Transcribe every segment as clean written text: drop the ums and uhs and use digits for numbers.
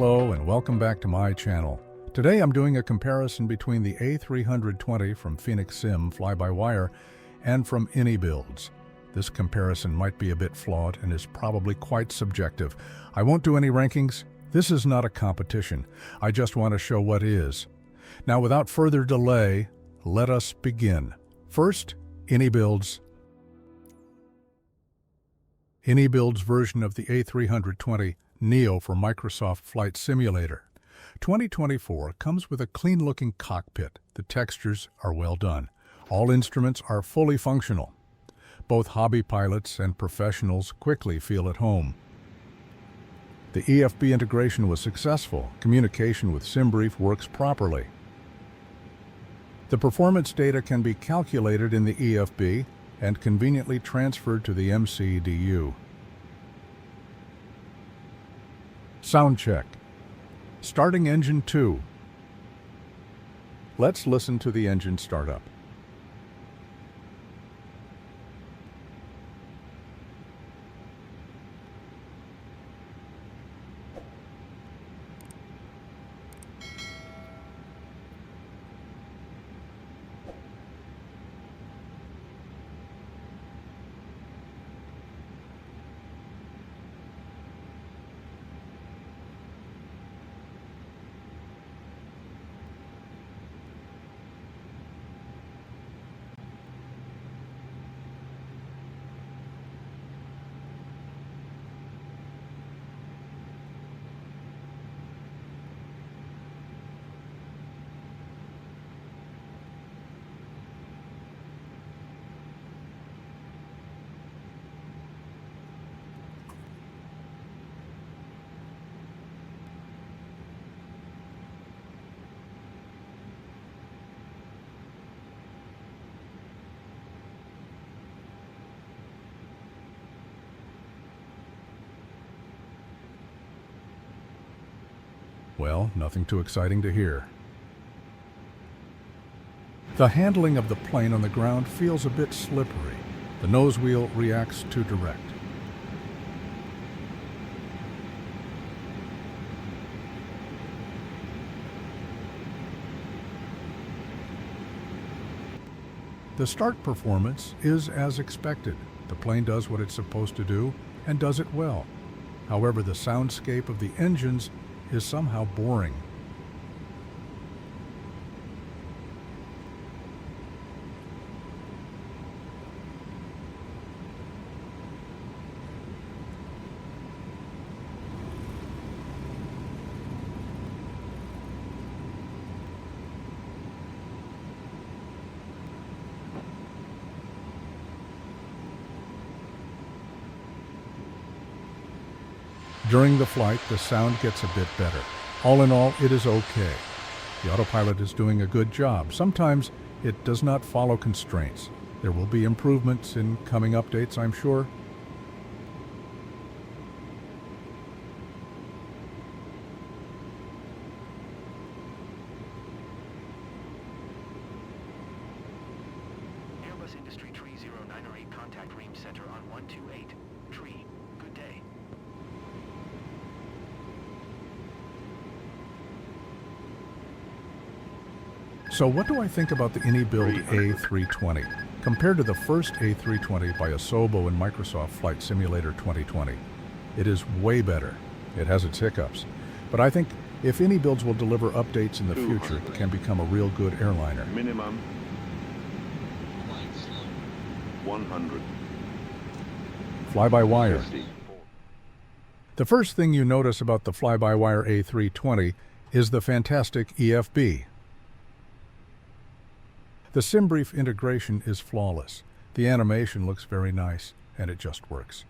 Hello and welcome back to my channel. Today I'm doing a comparison between the A320 from Fenixsim and Flybywire and from iniBuilds. This comparison might be a bit flawed and is probably quite subjective. I won't do any rankings. This is not a competition. I just want to show what is. Now without further delay, let us begin. First, iniBuilds. iniBuilds version of the A320 Neo for Microsoft Flight Simulator. 2024 comes with a clean-looking cockpit. The textures are well done. All instruments are fully functional. Both hobby pilots and professionals quickly feel at home. The EFB integration was successful. Communication with SimBrief works properly. The performance data can be calculated in the EFB and conveniently transferred to the MCDU. Sound check. Starting engine 2. Let's listen to the engine start up. Well, nothing too exciting to hear. The handling of the plane on the ground feels a bit slippery. The nose wheel reacts too direct. The start performance is as expected. The plane does what it's supposed to do and does it well. However, the soundscape of the engines is somehow boring. During the flight, the sound gets a bit better. All in all, it is okay. The autopilot is doing a good job. Sometimes it does not follow constraints. There will be improvements in coming updates, I'm sure. Airbus Industry 30908 contact Ream Center on 128. Tree. Good day. So what do I think about the iniBuild A320? Compared to the first A320 by Asobo and Microsoft Flight Simulator 2020, it is way better. It has its hiccups. But I think if iniBuilds will deliver updates in the future, it can become a real good airliner. Minimum 100. Fly-by-wire. The first thing you notice about the Fly-by-wire A320 is the fantastic EFB. The SimBrief integration is flawless. The animation looks very nice, and it just works.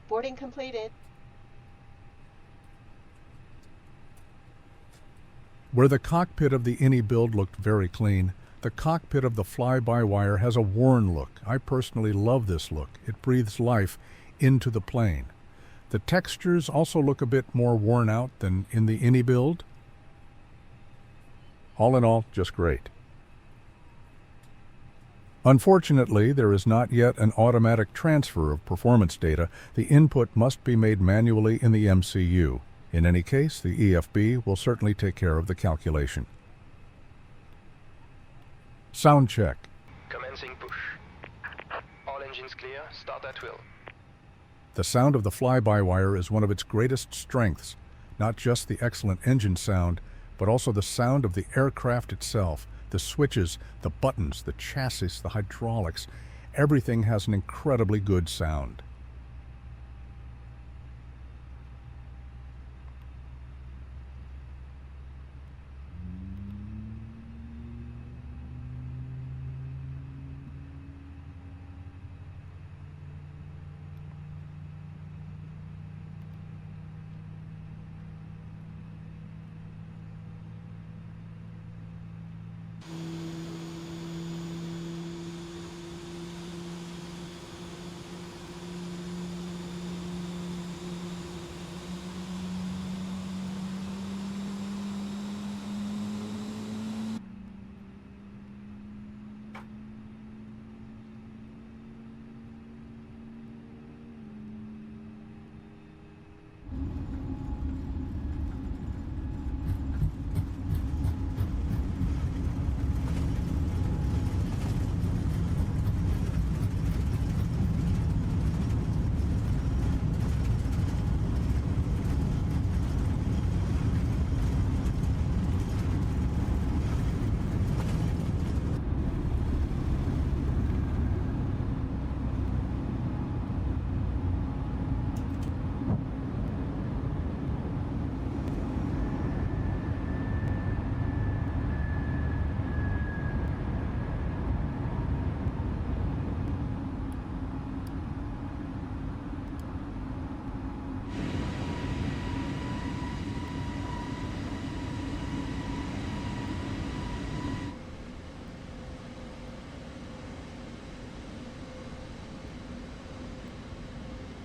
Boarding completed. Where the cockpit of the iniBuild looked very clean, the cockpit of the Fly-by-wire has a worn look. I personally love this look. It breathes life into the plane. The textures also look a bit more worn out than in the iniBuild. All in all, just great. Unfortunately, there is not yet an automatic transfer of performance data. The input must be made manually in the MCU. In any case, the EFB will certainly take care of the calculation. Sound check. Commencing push. All engines clear. Start at will. The sound of the fly-by-wire is one of its greatest strengths, not just the excellent engine sound, but also the sound of the aircraft itself. The switches, the buttons, the chassis, the hydraulics, everything has an incredibly good sound.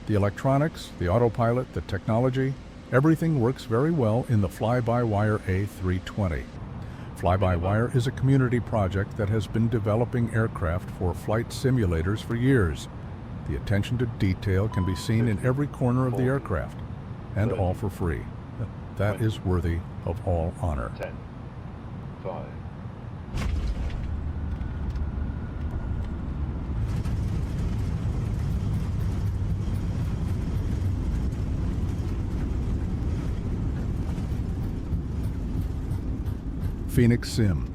The electronics, the autopilot, the technology, everything works very well in the FlyByWire A320. FlyByWire is a community project that has been developing aircraft for flight simulators for years. The attention to detail can be seen in every corner of the aircraft, and all for free. That is worthy of all honor. 10, 5. Fenixsim.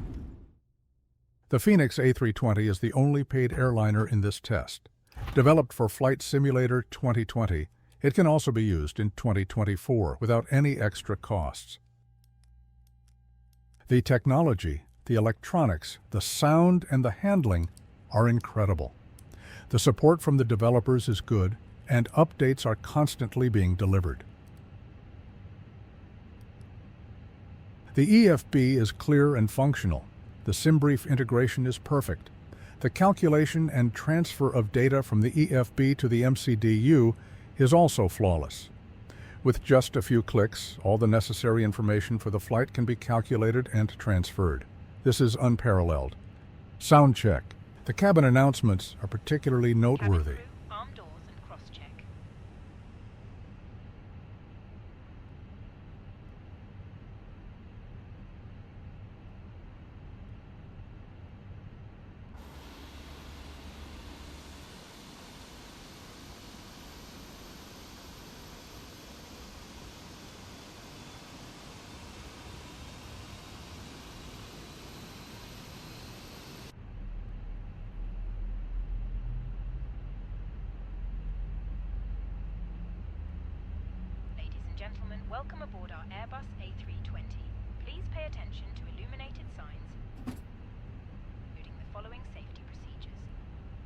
The Fenix A320 is the only paid airliner in this test. Developed for Flight Simulator 2020, it can also be used in 2024 without any extra costs. The technology, the electronics, the sound, and the handling are incredible. The support from the developers is good, and updates are constantly being delivered. The EFB is clear and functional. The SimBrief integration is perfect. The calculation and transfer of data from the EFB to the MCDU is also flawless. With just a few clicks, all the necessary information for the flight can be calculated and transferred. This is unparalleled. Sound check. The cabin announcements are particularly noteworthy. Arm doors and cross-check. Gentlemen, welcome aboard our Airbus A320. Please pay attention to illuminated signs, including the following safety procedures.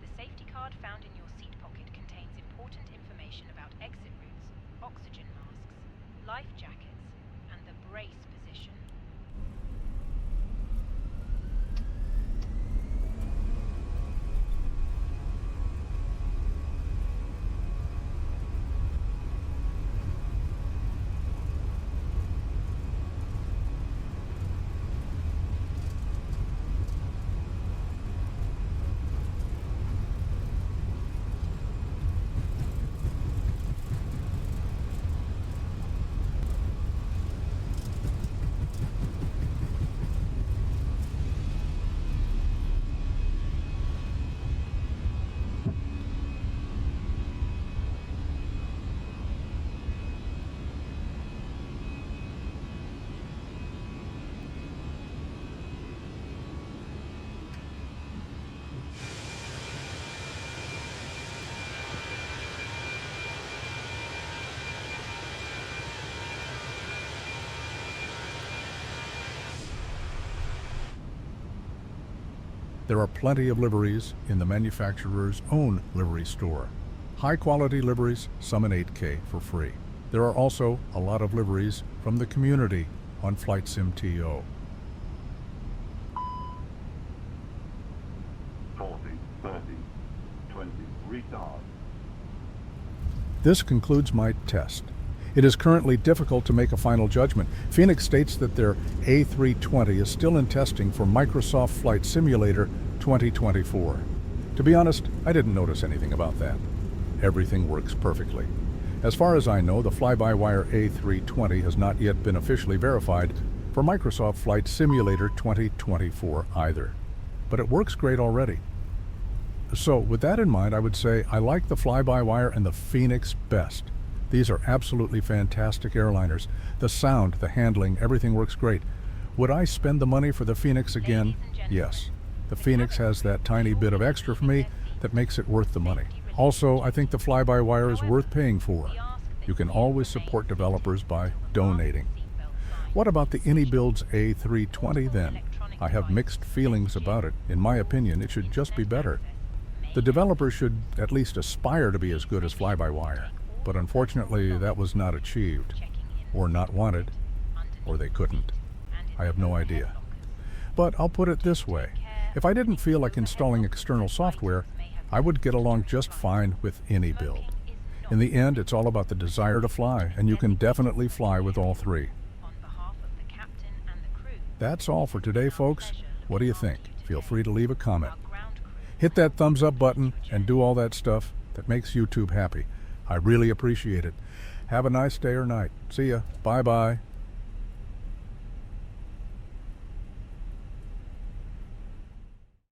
The safety card found in your seat pocket contains important information about exit routes, oxygen masks, life jackets, and the brace position. There are plenty of liveries in the manufacturer's own livery store. High-quality liveries, some in 8K for free. There are also a lot of liveries from the community on Flightsim TO. 40, 30, 20, retard. This concludes my test. It is currently difficult to make a final judgment. Phoenix states that their A320 is still in testing for Microsoft Flight Simulator 2024. To be honest, I didn't notice anything about that. Everything works perfectly. As far as I know, the FlyByWire A320 has not yet been officially verified for Microsoft Flight Simulator 2024 either. But it works great already. So with that in mind, I would say I like the FlyByWire and the Fenix best. These are absolutely fantastic airliners. The sound, the handling, everything works great. Would I spend the money for the Fenix again? Yes. The Fenix has that tiny bit of extra for me that makes it worth the money. Also, I think the FlyByWire is worth paying for. You can always support developers by donating. What about the iniBuilds A320 then? I have mixed feelings about it. In my opinion, it should just be better. The developers should at least aspire to be as good as FlyByWire, but unfortunately that was not achieved, or not wanted, or they couldn't. I have no idea. But I'll put it this way. If I didn't feel like installing external software, I would get along just fine with iniBuild. In the end, it's all about the desire to fly, and you can definitely fly with all three. That's all for today, folks. What do you think? Feel free to leave a comment. Hit that thumbs up button and do all that stuff that makes YouTube happy. I really appreciate it. Have a nice day or night. See ya. Bye-bye.